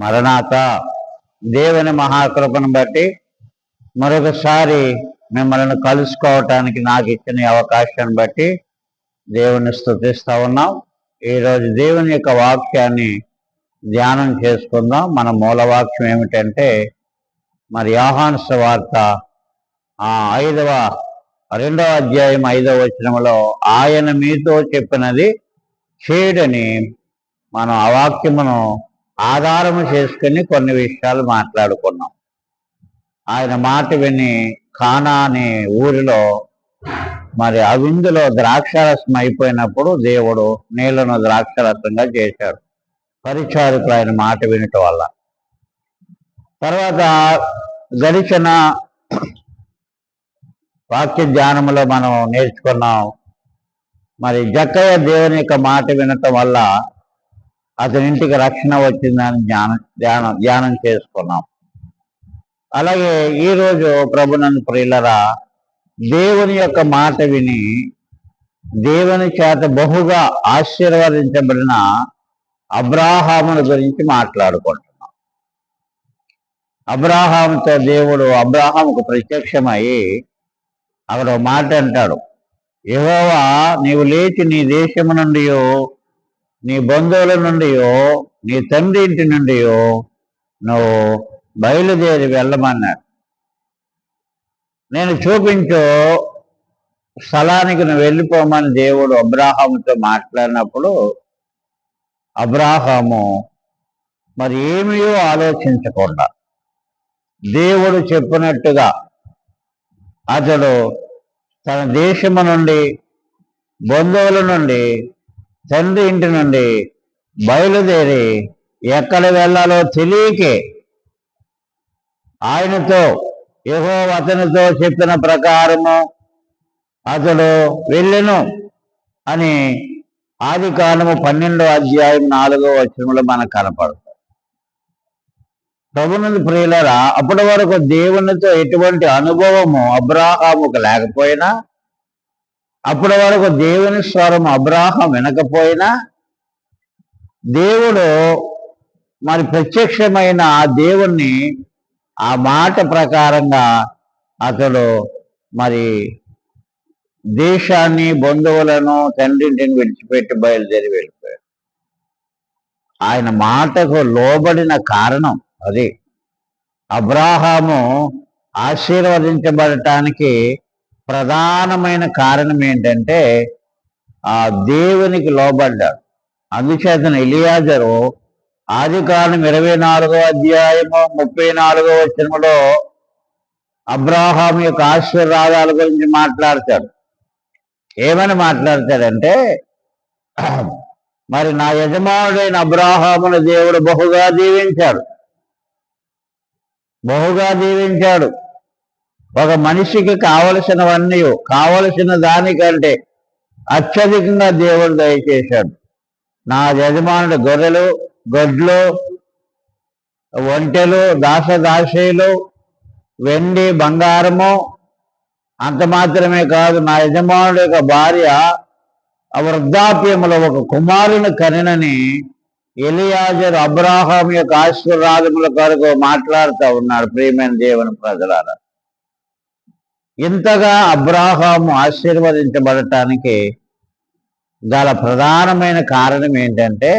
మరణాత దేవుని మహాకృపను బట్టి మరొకసారి మిమ్మల్ని కలుసుకోవటానికి నాకు ఇచ్చిన అవకాశాన్ని బట్టి దేవుని స్తుతిస్తూ ఉన్నాం. ఈరోజు దేవుని యొక్క వాక్యాన్ని ధ్యానం చేసుకుందాం. మన మూలవాక్యం ఏమిటంటే మరి యోహాను సువార్త 2వ అధ్యాయం 5వ వచనంలో ఆయన మీతో చెప్పినది చేయడని మనం ఆ వాక్యమును ఆధారము చేసుకుని కొన్ని విషయాలు మాట్లాడుకున్నాం. ఆయన మాట విని కానా అనే ఊరిలో మరి ఆ విందులో ద్రాక్షారసం అయిపోయినప్పుడు దేవుడు నీళ్లను ద్రాక్షారసంగా చేశాడు, పరిచారకులు ఆయన మాట వినటం వల్ల. తర్వాత గడిచిన వాక్య ధ్యానంలో మనం నేర్చుకున్నాం, మరి జక్కయ్య దేవుని యొక్క మాట వినటం వల్ల అతని ఇంటికి రక్షణ వచ్చిందని ధ్యానం చేసుకున్నాం. అలాగే ఈరోజు ప్రభునందు ప్రియులరా, దేవుని యొక్క మాట విని దేవుని చేత బహుగా ఆశీర్వదించబడిన అబ్రాహాముని గురించి మాట్లాడుకుంటున్నాం. అబ్రాహాముతో దేవుడు అబ్రాహాముకు ప్రత్యక్షమై అక్కడ మాట అంటాడు, యెహోవా నీవు లేచి నీ దేశము నుండి, నీ బంధువుల నుండి, నీ తండ్రి ఇంటి నుండి నువ్వు బయలుదేరి వెళ్ళమన్నాడు. నేను చూపించు స్థలానికి నువ్వు వెళ్ళిపోమని దేవుడు అబ్రాహాముతో మాట్లాడినప్పుడు అబ్రాహాము మరి ఏమీ ఆలోచించకుండా దేవుడు చెప్పినట్టుగా అతడు తన దేశము నుండి, బంధువుల నుండి, తండ్రి ఇంటి నుండి బయలుదేరి ఎక్కడ వెళ్ళాలో తెలియకే ఆయనతో యెహోవా అతనితో చెప్పిన ప్రకారము అతడు వెళ్ళెను అని ఆదికాండము 12వ అధ్యాయం 4వ వచనంలో మనకు కనపడుతుంది. ప్రభునందు ప్రియులరా, అప్పటి వరకు దేవునితో ఎటువంటి అనుభవము అబ్రాహాముకు లేకపోయినా, అప్పటి వరకు దేవుని స్వరం అబ్రాహాం వినకపోయినా, దేవుడు మరి ప్రత్యక్షమైన ఆ దేవుణ్ణి ఆ మాట ప్రకారంగా అతడు మరి దేశాన్ని, బంధువులను, తండ్రింటిని విడిచిపెట్టి బయలుదేరి వెళ్ళిపోయాడు. ఆయన మాటకు లోబడిన కారణం అది. అబ్రాహాము ఆశీర్వదించబడటానికి ప్రధానమైన కారణం ఏంటంటే ఆ దేవునికి లోబడ్డాడు. అందుచేతన ఎలియాజరు ఆదికాండం 24వ అధ్యాయము 34వ వచనంలో అబ్రాహాము యొక్క ఆశీర్వాదాల గురించి మాట్లాడతాడు. ఏమని మాట్లాడతాడంటే, మరి నా యజమానుడైన అబ్రాహామును దేవుడు బహుగా దీవించాడు. ఒక మనిషికి కావలసినవన్నీ, కావలసిన దానికంటే అత్యధికంగా దేవుడు దయచేశాడు. నా యజమానుడు గొర్రెలు, గొడ్లు, ఒంటెలు, దాసదాసీలు, వెండి, బంగారము, అంత మాత్రమే కాదు, నా యజమానుడి యొక్క భార్య వృద్ధాప్యములో ఒక కుమారుని కనినని ఎలియాజరు అబ్రాహాం యొక్క ఆశీర్వాదముల కొరకు మాట్లాడుతూ ఉన్నాడు. ప్రియమైన దేవుని ప్రజలారా, ఇంతగా అబ్రాహాము ఆశీర్వదించబడటానికి గల ప్రధానమైన కారణం ఏంటంటే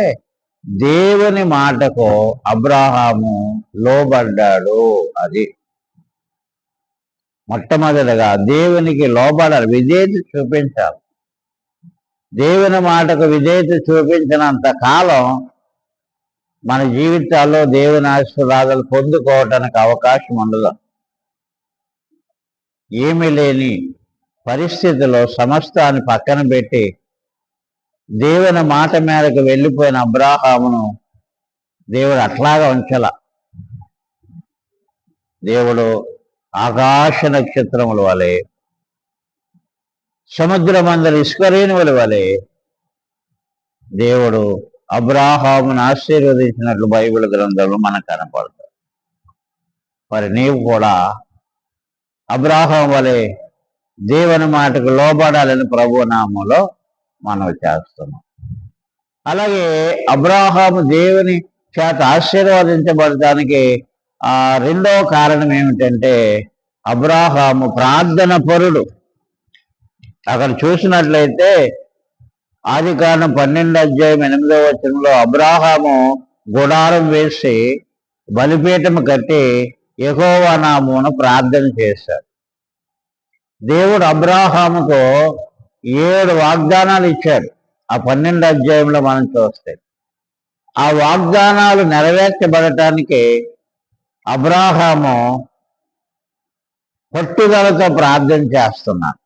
దేవుని మాటకు అబ్రాహాము లోబడ్డాడు. అది మొట్టమొదటిగా దేవునికి లోబడాలి, విధేయత చూపించాలి. దేవుని మాటకు విధేయత చూపించినంత కాలం మన జీవితాల్లో దేవుని ఆశీర్వాదాలు పొందుకోవటానికి అవకాశం ఉండదు. ఏమీ లేని పరిస్థితిలో సమస్తాన్ని పక్కన పెట్టి దేవుని మాట మేరకు వెళ్ళిపోయిన అబ్రాహామును దేవుడు అట్లాగా ఉంచాల. దేవుడు ఆకాశ నక్షత్రముల వలె, సముద్రమందరి ఇసుకరేణువుల వలె దేవుడు అబ్రాహామును ఆశీర్వదించినట్లు బైబిల్ గ్రంథంలో మనకు కనపడుతుంది. మరి నీవు కూడా అబ్రాహాము వలె దేవుని మాటకు లోబడాలని ప్రభు నామములో మనం చేస్తున్నాం. అలాగే అబ్రాహాము దేవుని చేత ఆశీర్వదించబడటానికి రెండవ కారణం ఏమిటంటే అబ్రాహాము ప్రార్థన పరుడు. అక్కడ చూసినట్లయితే ఆదికాండం 12:8 అబ్రాహాము గుడారం వేసి బలిపీఠము కట్టి యెహోవా నామమున ప్రార్థన చేశాడు. దేవుడు అబ్రాహాముకు 7 వాగ్దానాలు ఇచ్చాడు. ఆ 12 మనం చూస్తే ఆ వాగ్దానాలు నెరవేర్చబడటానికి అబ్రాహాము పట్టుదలతో ప్రార్థన చేస్తున్నాడు.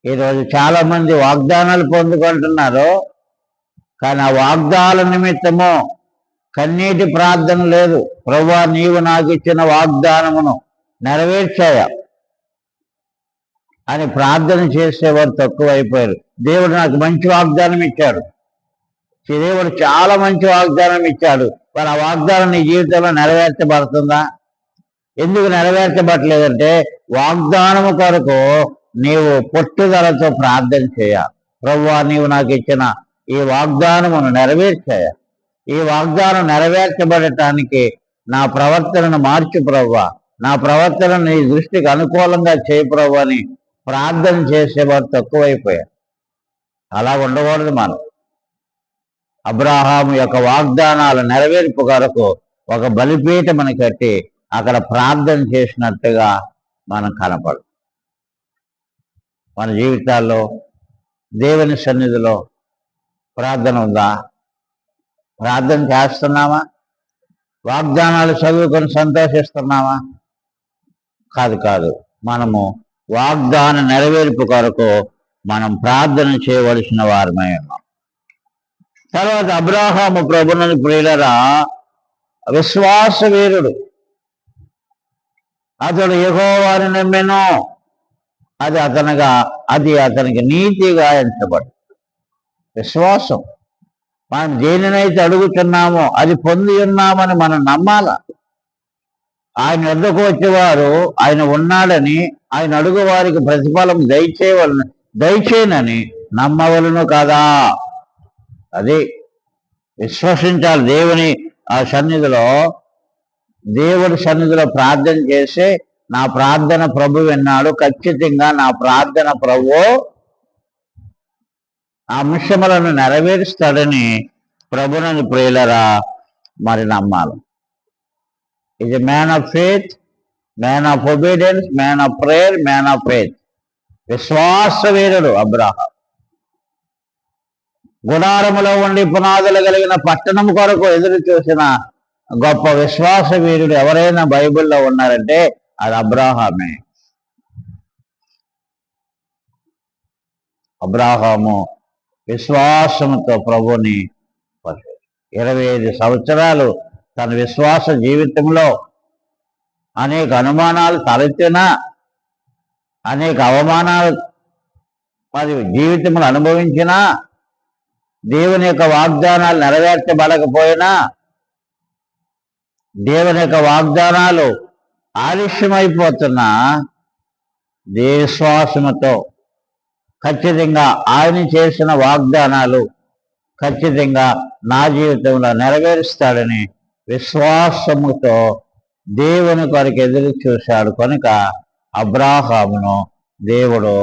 ఈరోజు చాలా మంది వాగ్దానాలు పొందుకుంటున్నారు, కానీ ఆ వాగ్దాల నిమిత్తము కన్నీటి ప్రార్థన లేదు. ప్రభువా, నీవు నాకు ఇచ్చిన వాగ్దానమును నెరవేర్చాయా అని ప్రార్థన చేసేవారు తక్కువైపోయారు. దేవుడు నాకు మంచి వాగ్దానం ఇచ్చాడు, దేవుడు చాలా మంచి వాగ్దానం ఇచ్చాడు, మరి ఆ వాగ్దానం నీ జీవితంలో నెరవేర్చబడుతుందా? ఎందుకు నెరవేర్చబడలేదంటే వాగ్దానము కొరకు నీవు పట్టుదలతో ప్రార్థన చేయాలి. ప్రభువా, నీవు నాకు ఇచ్చిన ఈ వాగ్దానమును నెరవేర్చాయా, ఈ వాగ్దానం నెరవేర్చబడటానికి నా ప్రవర్తనను మార్చు ప్రభువా, నా ప్రవర్తనను నీ దృష్టికి అనుకూలంగా చేయి ప్రభువా అని ప్రార్థన చేసేవారు తక్కువైపోయారు. అలా ఉండకూడదు. మనం అబ్రాహాము యొక్క వాగ్దానాల నెరవేర్పు కొరకు ఒక బలిపీఠమును కట్టి అక్కడ ప్రార్థన చేసినట్టుగా మనం కనపడు. మన జీవితాల్లో దేవుని సన్నిధిలో ప్రార్థన ఉందా? ప్రార్థన చేస్తున్నామా? వాగ్దానాలు చదువుకొని సంతోషిస్తున్నామా? కాదు. మనము వాగ్దాన నెరవేర్పు కొరకు మనం ప్రార్థన చేయవలసిన వారమై ఉన్నాం. తర్వాత అబ్రాహాము ప్రభువుని ప్రియులరా విశ్వాస వీరుడు. అతడు యెహోవాను నమ్మెను, అది అతనికి నీతిగా ఎంచబడు. విశ్వాసం. మనం దేనినైతే అడుగుతున్నామో అది పొంది ఉన్నామని మనం నమ్మాల. ఆయన వద్దకు వచ్చేవారు ఆయన ఉన్నాడని, ఆయన అడుగు వారికి ప్రతిఫలం దయచేయనని నమ్మవలను కదా. అది విశ్వసించాలి. దేవుడి సన్నిధిలో ప్రార్థన చేసి నా ప్రార్థన ప్రభు విన్నాడు, ఖచ్చితంగా నా ప్రార్థన ప్రభు ఆ అంశములను నెరవేరుస్తాడని ప్రభువుని ప్రియులరా మరి నమ్మాలి. Is a man of faith, man of obedience, man of prayer, man of faith. విశ్వాస వీరుడు అబ్రాహాము. గుడారములో ఉండి పునాదులు కలిగిన పట్టణం కొరకు ఎదురు చూసిన గొప్ప విశ్వాస వీరుడు ఎవరైనా బైబిల్లో ఉన్నారంటే అది అబ్రాహామే. అబ్రాహాము విశ్వాసంతో ప్రభుని 25 సంవత్సరాలు తన విశ్వాస జీవితంలో అనేక అనుమానాలు తలెత్తినా, అనేక అవమానాలు మరి జీవితంలో అనుభవించినా, దేవుని యొక్క వాగ్దానాలు నెరవేర్చబడకపోయినా, దేవుని యొక్క వాగ్దానాలు ఆలస్యమైపోతున్నా విశ్వాసముతో ఖచ్చితంగా ఆయన చేసిన వాగ్దానాలు ఖచ్చితంగా నా జీవితంలో నెరవేరుస్తాడని విశ్వాసముతో దేవుని కొరకు ఎదురు చూశాడు. కనుక అబ్రాహామును దేవుడు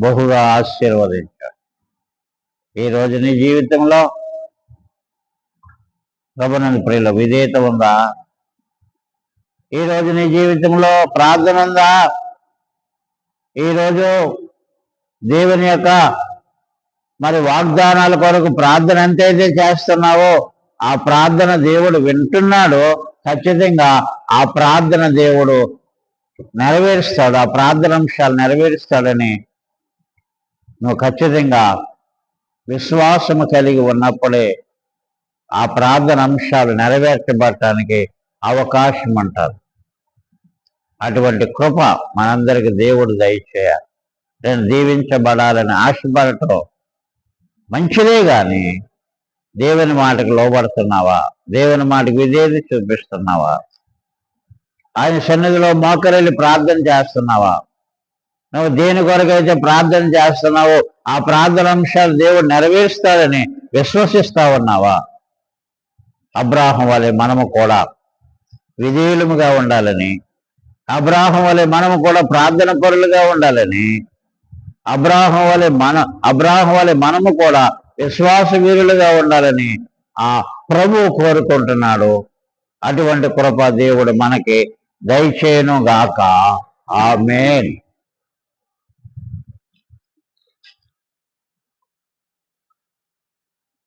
బహుగా ఆశీర్వదించాడు. ఈరోజు నీ జీవితంలో ప్రభువుని ప్రియుల విధేయత ఉందా? ఈరోజు నీ జీవితంలో ప్రార్థన ఉందా? ఈరోజు దేవుని యొక్క మరి వాగ్దానాల కొరకు ప్రార్థన ఎంతైతే చేస్తున్నావో ఆ ప్రార్థన దేవుడు వింటున్నాడు. ఖచ్చితంగా ఆ ప్రార్థన దేవుడు నెరవేరుస్తాడు, ఆ ప్రార్థన అంశాలు నెరవేరుస్తాడని నువ్వు ఖచ్చితంగా విశ్వాసము కలిగి ఉన్నప్పుడే ఆ ప్రార్థన అంశాలు నెరవేర్చబడటానికి అవకాశం అంటారు. అటువంటి కృప మనందరికి దేవుడు దయచేయాలి. నేను దీవించబడాలని ఆశపడటం మంచిదే, కానీ దేవుని మాటకు లోబడుతున్నావా? దేవుని మాటకు విధేయత చూపిస్తున్నావా? ఆయన సన్నిధిలో మోకరిల్లి ప్రార్థన చేస్తున్నావా? నువ్వు దేని కొరకైతే ప్రార్థన చేస్తున్నావో ఆ ప్రార్థన అంశాలు దేవుడు నెరవేరుస్తాడని విశ్వసిస్తా ఉన్నావా? అబ్రాహం వలె మనము కూడా విధేయులముగా ఉండాలని, అబ్రాహం వలె మనము కూడా ప్రార్థన పరులుగా ఉండాలని, అబ్రాహం వలె మనము కూడా విశ్వాస వీరులుగా ఉండాలని ఆ ప్రభువు కోరుకుంటున్నాడు. అటువంటి కృప దేవుడు మనకి దయచేయును గాక. ఆమేన్.